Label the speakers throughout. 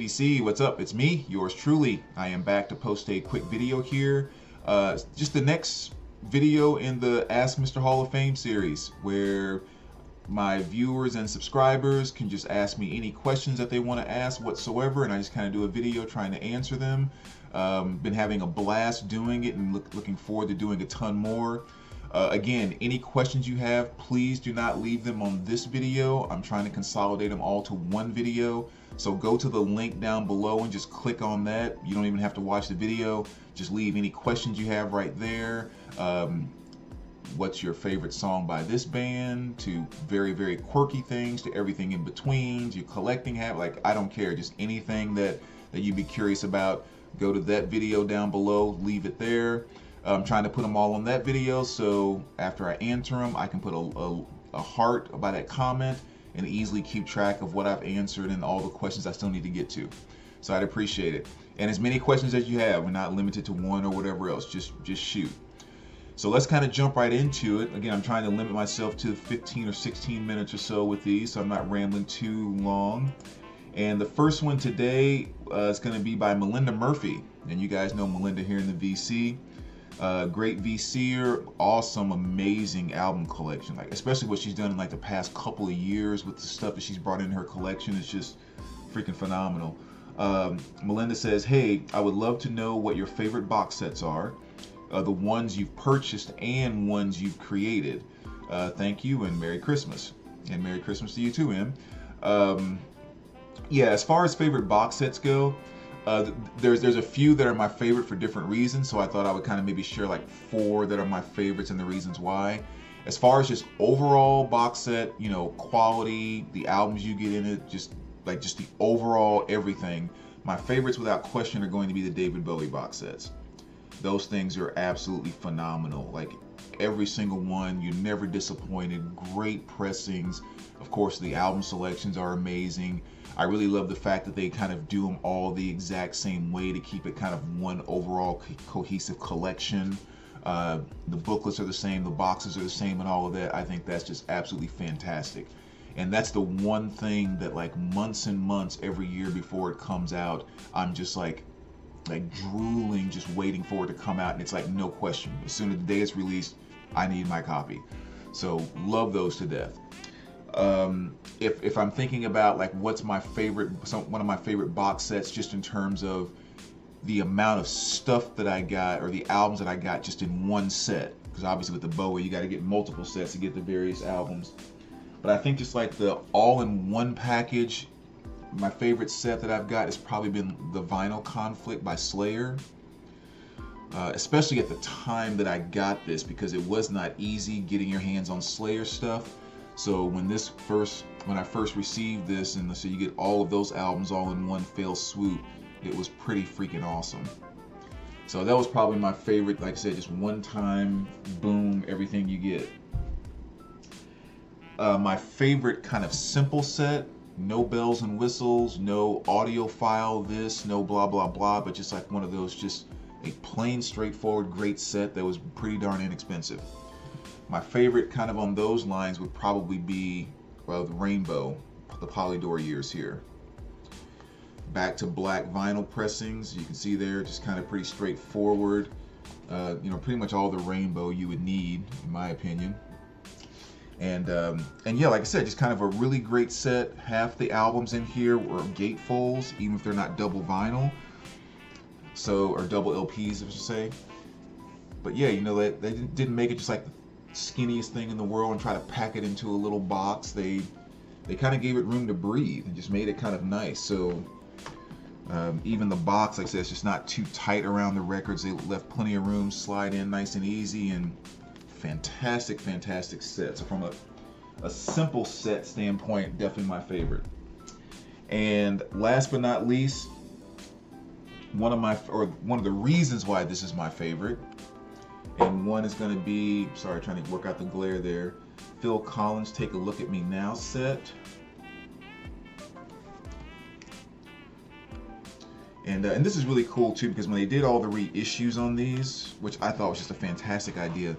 Speaker 1: KVC, what's up? It's me, yours truly. I am back to post a quick video here. Just the next video in the Ask Mr. Hall of Fame series, where my viewers and subscribers can just ask me any questions that they want to ask whatsoever, and I just kind of do a video trying to answer them. Been having a blast doing it and looking forward to doing a ton more. Again, any questions you have, please do not leave them on this video. I'm trying to consolidate them all to one video. So go to the link down below and just click on that. You don't even have to watch the video. Just leave any questions you have right there. What's your favorite song by this band, to very, very quirky things, to everything in between, to collecting habit. Like, I don't care. Just anything that you'd be curious about, go to that video down below, leave it there. I'm trying to put them all on that video, so after I answer them, I can put a heart by that comment and easily keep track of what I've answered and all the questions I still need to get to. So I'd appreciate it. And as many questions as you have, we're not limited to one or whatever else, just shoot. So let's kind of jump right into it. Again, I'm trying to limit myself to 15 or 16 minutes or so with these, so I'm not rambling too long. And the first one today is going to be by Melinda Murphy. And you guys know Melinda here in the VC. Great VCer, awesome, amazing album collection. Like, especially what she's done in like the past couple of years with the stuff that she's brought in her collection. It's just freaking phenomenal. Melinda says, hey, I would love to know what your favorite box sets are, the ones you've purchased and ones you've created. Thank you and Merry Christmas. And Merry Christmas to you too, Em. Yeah, as far as favorite box sets go, there's a few that are my favorite for different reasons, so I thought I would kind of maybe share like 4 that are my favorites and the reasons why. As far as just overall box set, you know, quality, the albums you get in it, just the overall everything, my favorites without question are going to be the David Bowie box sets. Those things are absolutely phenomenal. Like, every single one, you're never disappointed. Great pressings. Of course, the album selections are amazing. I really love the fact that they kind of do them all the exact same way to keep it kind of one overall cohesive collection. The booklets are the same, the boxes are the same, and all of that. I think that's just absolutely fantastic. And that's the one thing that, like, months and months every year before it comes out, I'm just like drooling, just waiting for it to come out. And it's like, no question, as soon as the day it's released, I need my copy. So love those to death. If I'm thinking about like what's my favorite, one of my favorite box sets, just in terms of the amount of stuff that I got, or the albums that I got just in one set, because obviously with the Bowie you got to get multiple sets to get the various albums. But I think just like the all-in-one package, my favorite set that I've got has probably been the Vinyl Conflict by Slayer. Especially at the time that I got this, because it was not easy getting your hands on Slayer stuff. So when I first received this, and so you get all of those albums all in one fell swoop, it was pretty freaking awesome. So that was probably my favorite, like I said, just one time, boom, everything you get. My favorite kind of simple set, no bells and whistles, no audio file this, no blah blah blah, but just like one of those, just a plain straightforward great set that was pretty darn inexpensive. My favorite kind of on those lines would probably be, well, the Rainbow, the Polydor years here. Back to black vinyl pressings, you can see there, just kind of pretty straightforward. You know, pretty much all the Rainbow you would need, in my opinion. And yeah, like I said, just kind of a really great set. Half the albums in here were gatefolds, even if they're not double vinyl. So, or double LPs, I should say. But yeah, you know, they didn't make it just like the skinniest thing in the world and try to pack it into a little box. They kind of gave it room to breathe and just made it kind of nice. So even the box, like I said, it's just not too tight around the records. They left plenty of room, slide in nice and easy, and fantastic set. So from a simple set standpoint, definitely my favorite. And last but not least, one of the reasons why this is my favorite, and one is going to be, sorry, trying to work out the glare there, Phil Collins' Take a Look at Me Now set. And this is really cool too, because when they did all the reissues on these, which I thought was just a fantastic idea,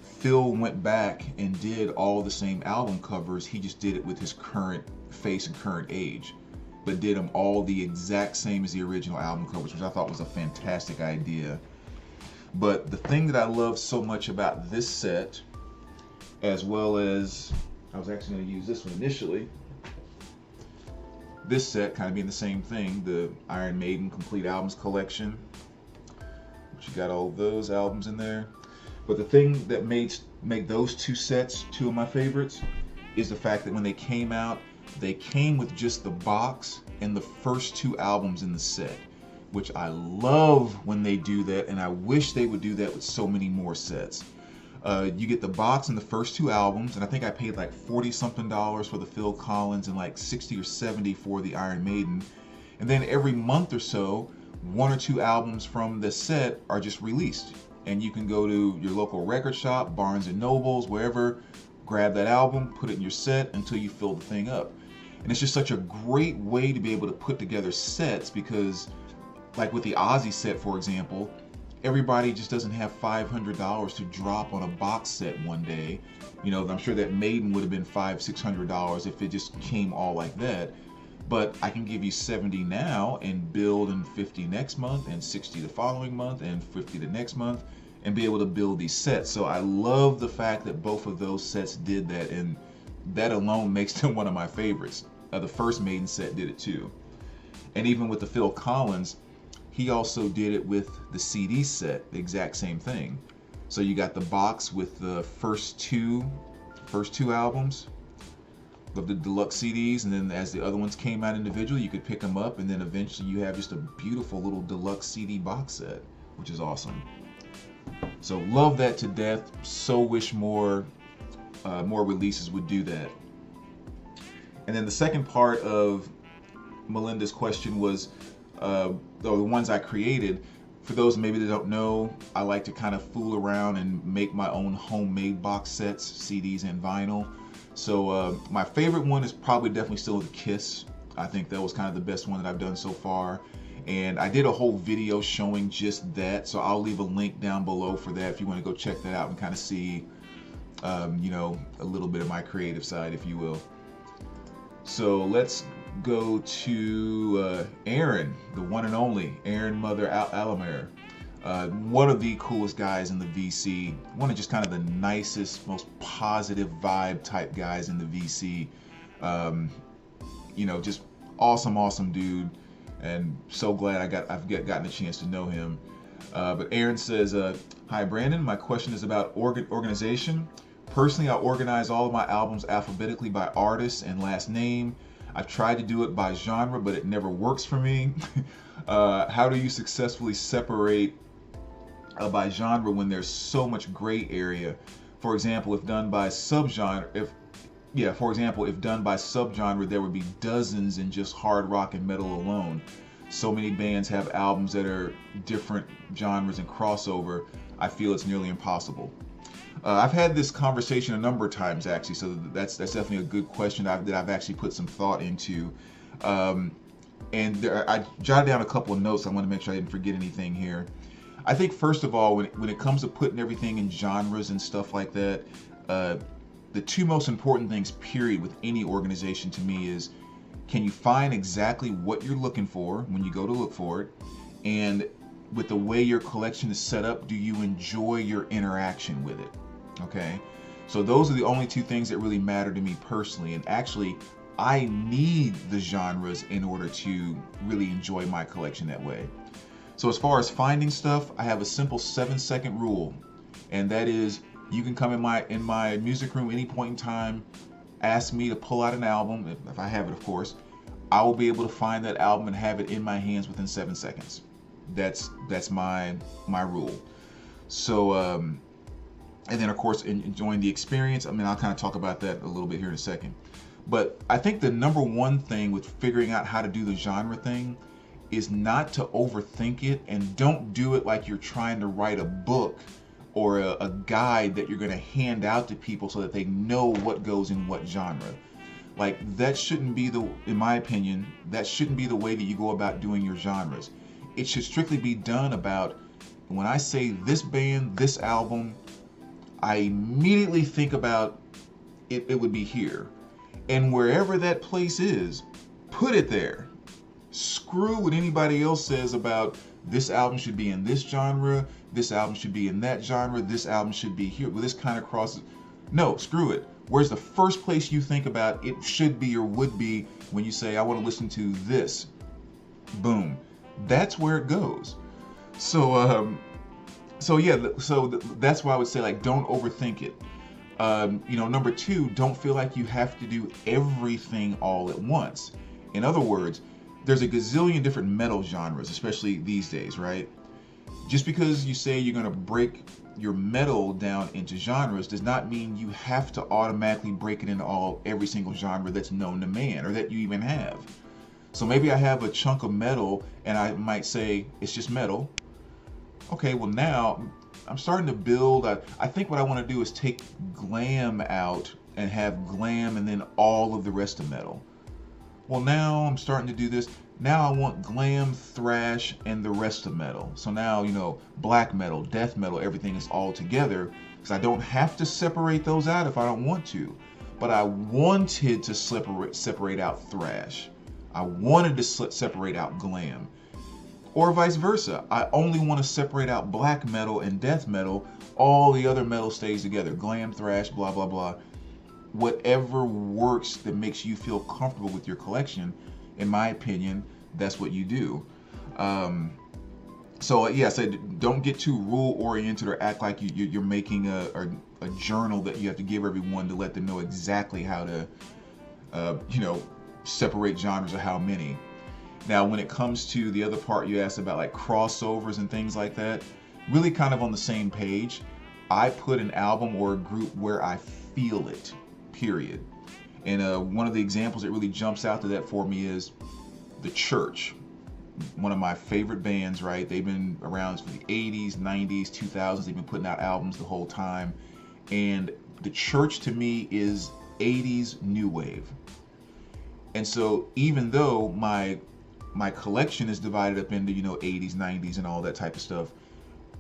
Speaker 1: Phil went back and did all the same album covers. He just did it with his current face and current age. but did them all the exact same as the original album covers, which I thought was a fantastic idea. But the thing that I love so much about this set, as well as, I was actually going to use this one initially, this set kind of being the same thing, the Iron Maiden Complete Albums Collection, which you got all of those albums in there. But the thing that make those two sets two of my favorites is the fact that when they came out, they came with just the box and the first two albums in the set, which I love when they do that, and I wish they would do that with so many more sets. You get the box and the first two albums, and I think I paid like $40 something for the Phil Collins and like 60 or 70 for the Iron Maiden. And then every month or so, one or two albums from the set are just released. And you can go to your local record shop, Barnes and Nobles, wherever, grab that album, put it in your set until you fill the thing up. And it's just such a great way to be able to put together sets, because like with the Ozzy set, for example, everybody just doesn't have $500 to drop on a box set one day. You know, I'm sure that Maiden would have been $500-600 if it just came all like that. But I can give you 70 now and build in 50 next month and 60 the following month and 50 the next month and be able to build these sets. So I love the fact that both of those sets did that, and that alone makes them one of my favorites. The first Maiden set did it too. And even with the Phil Collins, he also did it with the CD set, the exact same thing. So you got the box with the first two albums of the deluxe CDs, and then as the other ones came out individually, you could pick them up, and then eventually you have just a beautiful little deluxe CD box set, which is awesome. So love that to death. So wish more releases would do that. And then the second part of Melinda's question was the ones I created. For those maybe that don't know, I like to kind of fool around and make my own homemade box sets, CDs and vinyl. So my favorite one is probably definitely still the Kiss. I think that was kind of the best one that I've done so far. And I did a whole video showing just that, so I'll leave a link down below for that if you want to go check that out and kind of see, you know, a little bit of my creative side, if you will. So let's go to Aaron, the one and only Aaron Mother Alamere. One of the coolest guys in the VC, one of just kind of the nicest, most positive vibe type guys in the VC. You know, just awesome dude, and so glad I've gotten a chance to know him. But Aaron says, "Hi Brandon, my question is about organization. Personally, I organize all of my albums alphabetically by artist and last name. I've tried to do it by genre, but it never works for me. How do you successfully separate by genre when there's so much gray area? For example, if done by subgenre, if done by subgenre, there would be dozens in just hard rock and metal alone. So many bands have albums that are different genres and crossover. I feel it's nearly impossible." I've had this conversation a number of times actually, so that's definitely a good question that I've actually put some thought into. And I jotted down a couple of notes. I want to make sure I didn't forget anything here. I think first of all, when it comes to putting everything in genres and stuff like that, the two most important things, period, with any organization to me is, can you find exactly what you're looking for when you go to look for it? And with the way your collection is set up, do you enjoy your interaction with it? Okay, so those are the only two things that really matter to me personally. And actually, I need the genres in order to really enjoy my collection that way. So as far as finding stuff, I have a simple 7-second rule, and that is, you can come in my music room any point in time, ask me to pull out an album, if I have it of course. I will be able to find that album and have it in my hands within 7 seconds. That's my rule. So and then of course enjoying the experience. I mean, I'll kind of talk about that a little bit here in a second. But I think the number one thing with figuring out how to do the genre thing is not to overthink it, and don't do it like you're trying to write a book or a guide that you're going to hand out to people so that they know what goes in what genre. Like, that shouldn't be in my opinion, that shouldn't be the way that you go about doing your genres. It should strictly be done about, when I say this band, this album, I immediately think about it would be here. And wherever that place is, put it there. Screw what anybody else says about this album should be in this genre, this album should be in that genre, this album should be here with this kind of crosses. No, screw it. Where's the first place you think about it should be or would be when you say, I want to listen to this? Boom. That's where it goes. So, that's why I would say, like, don't overthink it. Number two, don't feel like you have to do everything all at once. In other words, there's a gazillion different metal genres, especially these days, right? Just because you say you're going to break your metal down into genres does not mean you have to automatically break it into every single genre that's known to man or that you even have. So maybe I have a chunk of metal and I might say it's just metal. Okay, well now I'm starting to build. I think what I want to do is take glam out and have glam and then all of the rest of metal. Well, now I'm starting to do this. Now I want glam, thrash, and the rest of metal. So now, black metal, death metal, everything is all together because I don't have to separate those out if I don't want to. But I wanted to separate out thrash. I wanted to separate out glam. Or vice versa. I only want to separate out black metal and death metal. All the other metal stays together. Glam, thrash, blah, blah, blah. Whatever works that makes you feel comfortable with your collection, in my opinion, that's what you do. So don't get too rule oriented or act like you're making a journal that you have to give everyone to let them know exactly how to separate genres or how many. Now, when it comes to the other part you asked about, like crossovers and things like that, really kind of on the same page. I put an album or a group where I feel it, period. And one of the examples that really jumps out to that for me is The Church, one of my favorite bands, right? They've been around for the 80s, 90s, 2000s. They've been putting out albums the whole time. And The Church to me is 80s new wave. And so even though my collection is divided up into 80s, 90s, and all that type of stuff,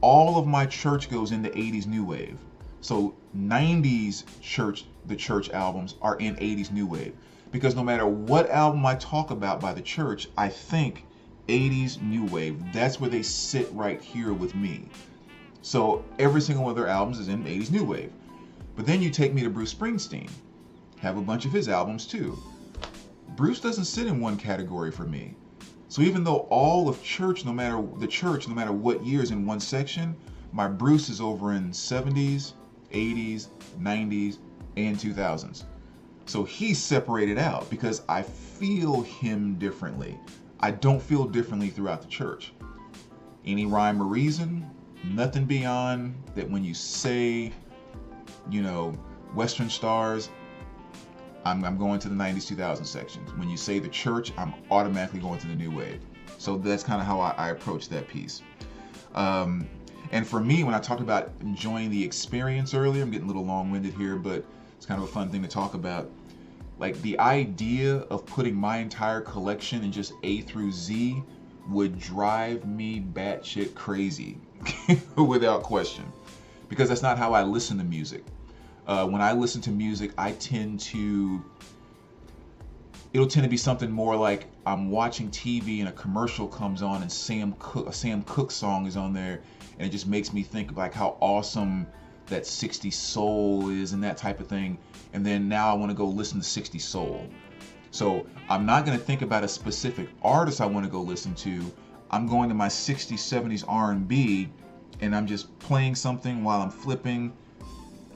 Speaker 1: all of my Church goes into 80s new wave. So 90s the Church albums are in 80s new wave, because no matter what album I talk about by the Church, I think 80s new wave. That's where they sit right here with me. So every single one of their albums is in 80s new wave. But then you take me to Bruce Springsteen, have a bunch of his albums too. Bruce doesn't sit in one category for me. So even though all of Church, no matter what year is in one section, my Bruce is over in 70s, 80s, 90s, and 2000s. So he's separated out because I feel him differently. I don't feel differently throughout the Church. Any rhyme or reason, nothing beyond that. When you say, Western Stars, I'm going to the 90s, 2000s sections. When you say the Church, I'm automatically going to the new wave. So that's kind of how I approach that piece. And for me, when I talked about enjoying the experience earlier, I'm getting a little long-winded here, but it's kind of a fun thing to talk about. Like, the idea of putting my entire collection in just A through Z would drive me batshit crazy, without question, because that's not how I listen to music. When I listen to music, it'll tend to be something more like I'm watching TV and a commercial comes on and a Sam Cooke song is on there, and it just makes me think of like how awesome that 60s soul is and that type of thing. And then now I want to go listen to 60s soul. So I'm not going to think about a specific artist I want to go listen to. I'm going to my 60s, 70s R&B, and I'm just playing something while I'm flipping.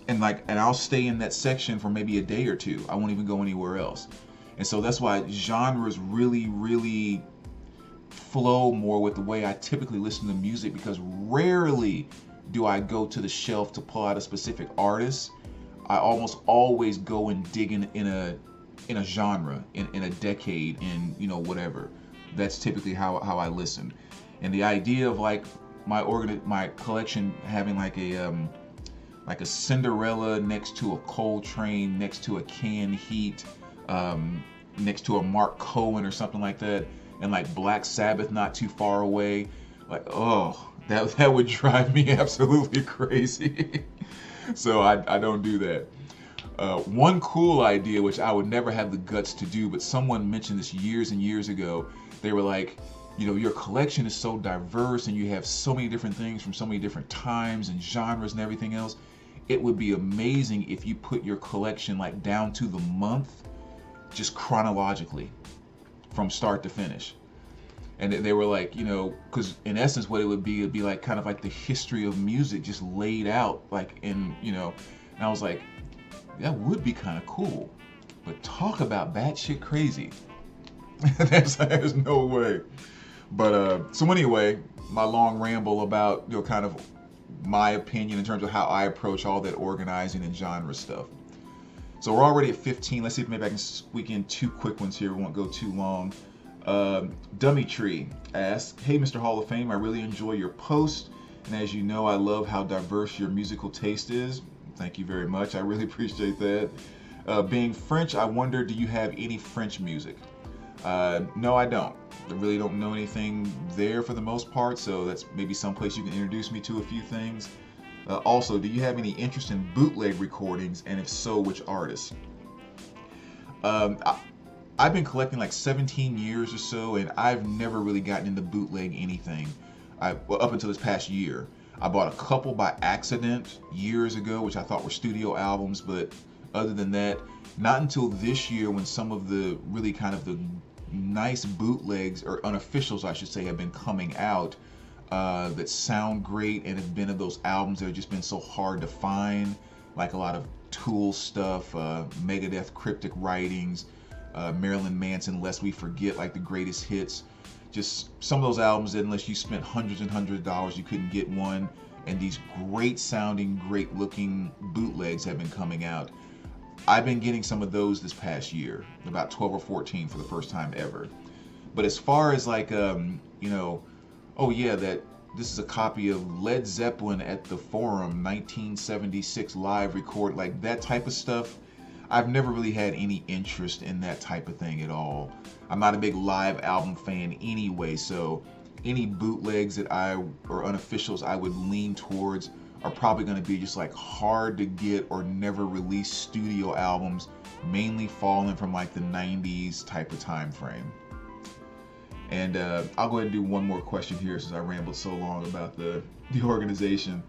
Speaker 1: And I'll stay in that section for maybe a day or two. I won't even go anywhere else. And so that's why genres really, really flow more with the way I typically listen to music, because rarely do I go to the shelf to pull out a specific artist. I almost always go and dig in a genre, in a decade, in whatever. That's typically how I listen. And the idea of like my collection having like a Cinderella next to a Coltrane, next to a Canned Heat, next to a Mark Cohen or something like that, and like Black Sabbath not too far away, like, oh, that would drive me absolutely crazy. So I don't do that. One cool idea, which I would never have the guts to do, but someone mentioned this years and years ago, They were like, your collection is so diverse and you have so many different things from so many different times and genres and everything else. It would be amazing if you put your collection like down to the month, just chronologically from start to finish. And they were like, because in essence what it would be, it'd be like kind of like the history of music just laid out like in, and I was like, that would be kind of cool. But talk about batshit crazy. There's no way. But so anyway, my long ramble about kind of my opinion in terms of how I approach all that organizing and genre stuff. So we're already at 15. Let's see if maybe I can squeak in 2 quick ones here. We won't go too long. Dummy Tree asks, "Hey Mr. Hall of Fame, I really enjoy your post, and as you know, I love how diverse your musical taste is." Thank you very much. I really appreciate that. Being French, I wonder, do you have any French music? No, I don't. I really don't know anything there for the most part, so that's maybe someplace you can introduce me to a few things. Also, do you have any interest in bootleg recordings, and if so, which artists? I've been collecting like 17 years or so, and I've never really gotten into bootleg anything. Up until this past year. I bought a couple by accident years ago, which I thought were studio albums, but other than that, not until this year when some of the really kind of the nice bootlegs, or unofficials I should say, have been coming out that sound great and have been of those albums that have just been so hard to find, like a lot of Tool stuff, Megadeth Cryptic Writings, Marilyn Manson, Lest We Forget, like the greatest hits. Just some of those albums that unless you spent hundreds and hundreds of dollars, you couldn't get one. And these great sounding, great looking bootlegs have been coming out. I've been getting some of those this past year, about 12 or 14 for the first time ever. But as far as like, oh yeah, that this is a copy of Led Zeppelin at the Forum 1976 live record, like that type of stuff, I've never really had any interest in that type of thing at all. I'm not a big live album fan anyway, so any bootlegs that or unofficials I would lean towards are probably going to be just like hard to get or never released studio albums, mainly falling from like the 90s type of time frame. And I'll go ahead and do one more question here since I rambled so long about the organization.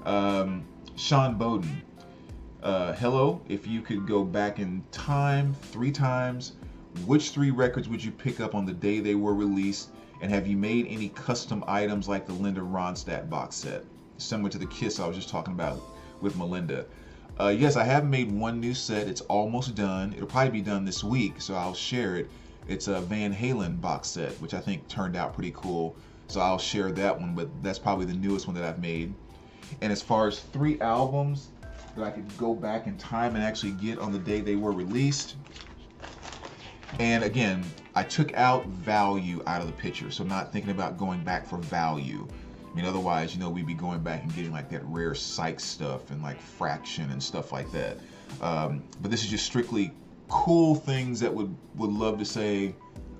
Speaker 1: Sean Bowden. Hello, if you could go back in time 3 times, which 3 records would you pick up on the day they were released? And have you made any custom items like the Linda Ronstadt box set? Similar to the Kiss I was just talking about with Melinda. Yes, I have made one new set. It's almost done. It'll probably be done this week, so I'll share it. It's a Van Halen box set, which I think turned out pretty cool. So I'll share that one, but that's probably the newest one that I've made. And as far as 3 albums that I could go back in time and actually get on the day they were released. And again, I took out value out of the picture, so I'm not thinking about going back for value. I mean, otherwise, we'd be going back and getting like that rare psych stuff and like Fraction and stuff like that. But this is just strictly cool things that would love to say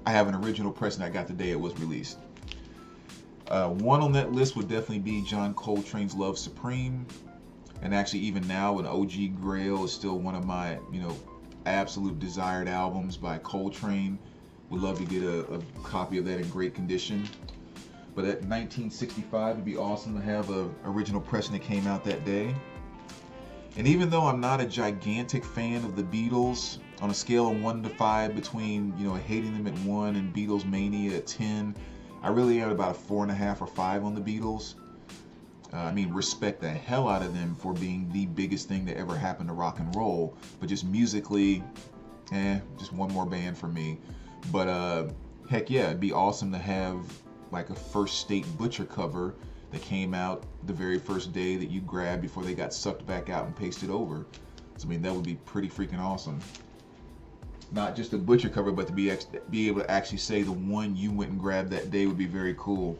Speaker 1: I have an original pressing I got the day it was released. One on that list would definitely be John Coltrane's Love Supreme. And actually, even now, an OG Grail is still one of my, absolute desired albums by Coltrane. Would love to get a copy of that in great condition. But at 1965, it'd be awesome to have a original pressing that came out that day. And even though I'm not a gigantic fan of the Beatles, on a scale of 1 to 5 between, hating them at 1 and Beatles Mania at 10, I really am about a 4.5 or 5 on the Beatles. Respect the hell out of them for being the biggest thing that ever happened to rock and roll. But just musically, just one more band for me. But heck yeah, it'd be awesome to have like a First State Butcher cover that came out the very first day that you grabbed before they got sucked back out and pasted over. So that would be pretty freaking awesome. Not just a Butcher cover, but to be able to actually say the one you went and grabbed that day would be very cool.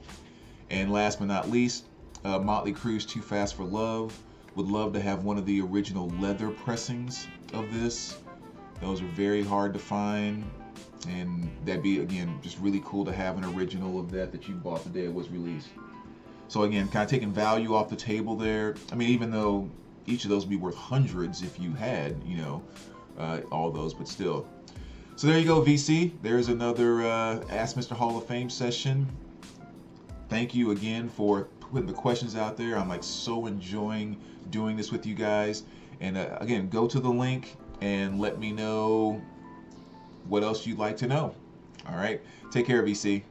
Speaker 1: And last but not least, Motley Crue's Too Fast for Love. Would love to have one of the original leather pressings of this. Those are very hard to find, and that'd be, again, just really cool to have an original of that you bought the day it was released. So again, kind of taking value off the table there. Even though each of those would be worth hundreds if you had, all those, but still. So there you go, VC. There's another Ask Mr. Hall of Fame session. Thank you again for putting the questions out there. I'm like so enjoying doing this with you guys. And again, go to the link and let me know what else you'd like to know. All right. Take care, VC.